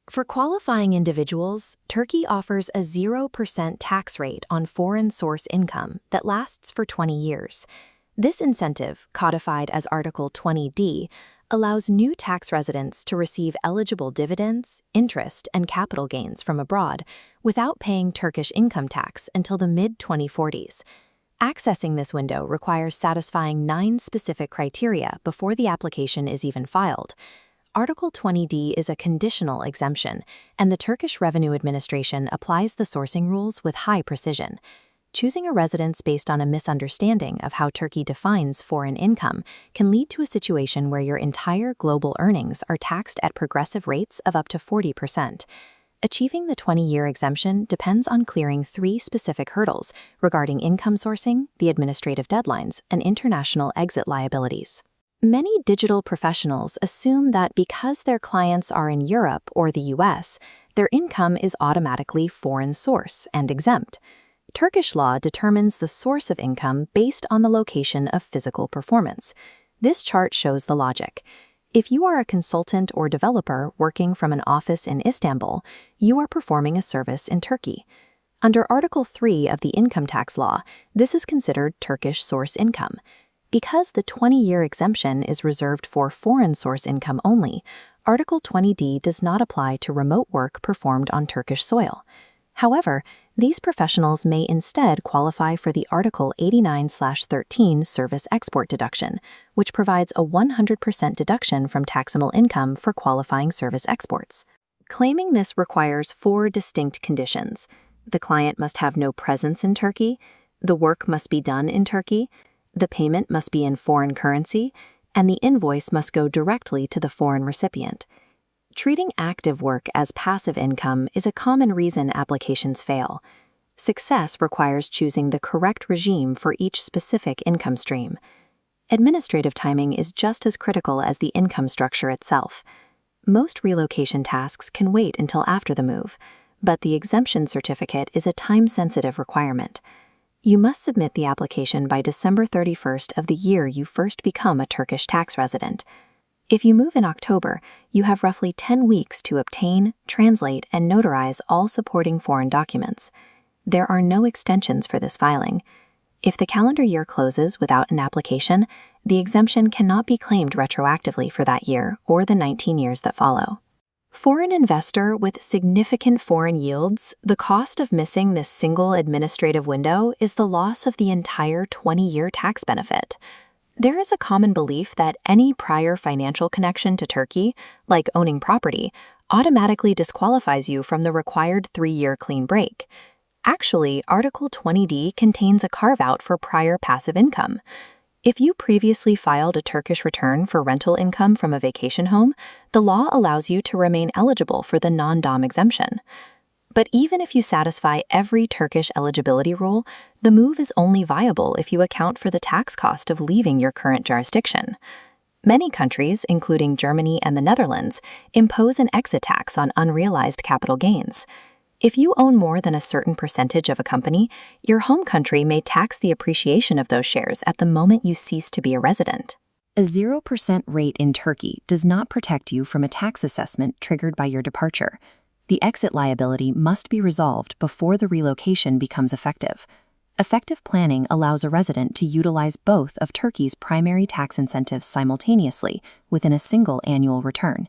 For qualifying individuals, Turkey offers a 0% tax rate on foreign source income that lasts for 20 years. This incentive, codified as Article 20D, allows new tax residents to receive eligible dividends, interest, and capital gains from abroad without paying Turkish income tax until the mid-2040s. Accessing this window requires satisfying 9 specific criteria before the application is even filed. Article 20D is a conditional exemption, and the Turkish Revenue Administration applies the sourcing rules with high precision. Choosing a residence based on a misunderstanding of how Turkey defines foreign income can lead to a situation where your entire global earnings are taxed at progressive rates of up to 40%. Achieving the 20-year exemption depends on clearing 3 specific hurdles regarding income sourcing, the administrative deadlines, and international exit liabilities. Many digital professionals assume that because their clients are in Europe or the US, their income is automatically foreign source and exempt. Turkish law determines the source of income based on the location of physical performance. This chart shows the logic. If you are a consultant or developer working from an office in Istanbul, you are performing a service in Turkey. Under Article 3 of the income tax law, this is considered Turkish source income. Because the 20-year exemption is reserved for foreign source income only, Article 20D does not apply to remote work performed on Turkish soil. However, these professionals may instead qualify for the Article 89/13 service export deduction, which provides a 100% deduction from taxable income for qualifying service exports. Claiming this requires 4 distinct conditions. The client must have no presence in Turkey, the work must be done in Turkey, the payment must be in foreign currency, and the invoice must go directly to the foreign recipient. Treating active work as passive income is a common reason applications fail. Success requires choosing the correct regime for each specific income stream. Administrative timing is just as critical as the income structure itself. Most relocation tasks can wait until after the move, but the exemption certificate is a time-sensitive requirement. You must submit the application by December 31st of the year you first become a Turkish tax resident. If you move in October, you have roughly 10 weeks to obtain, translate, and notarize all supporting foreign documents. There are no extensions for this filing. If the calendar year closes without an application, the exemption cannot be claimed retroactively for that year or the 19 years that follow. For an investor with significant foreign yields, the cost of missing this single administrative window is the loss of the entire 20-year tax benefit. There is a common belief that any prior financial connection to Turkey, like owning property, automatically disqualifies you from the required 3-year clean break. Actually, Article 20D contains a carve-out for prior passive income. If you previously filed a Turkish return for rental income from a vacation home, the law allows you to remain eligible for the non-dom exemption. But even if you satisfy every Turkish eligibility rule, the move is only viable if you account for the tax cost of leaving your current jurisdiction. Many countries, including Germany and the Netherlands, impose an exit tax on unrealized capital gains. If you own more than a certain percentage of a company, your home country may tax the appreciation of those shares at the moment you cease to be a resident. A 0% rate in Turkey does not protect you from a tax assessment triggered by your departure. The exit liability must be resolved before the relocation becomes effective. Effective planning allows a resident to utilize both of Turkey's primary tax incentives simultaneously within a single annual return.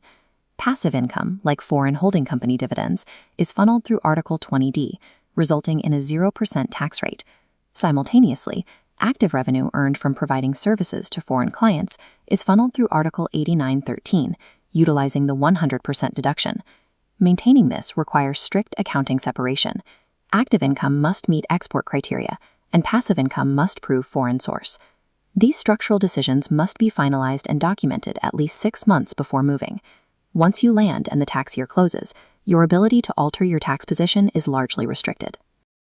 Passive income, like foreign holding company dividends, is funneled through Article 20D, resulting in a 0% tax rate. Simultaneously, active revenue earned from providing services to foreign clients is funneled through Article 89/13, utilizing the 100% deduction. Maintaining this requires strict accounting separation. Active income must meet export criteria, and passive income must prove foreign source. These structural decisions must be finalized and documented at least 6 months before moving. Once you land and the tax year closes, your ability to alter your tax position is largely restricted.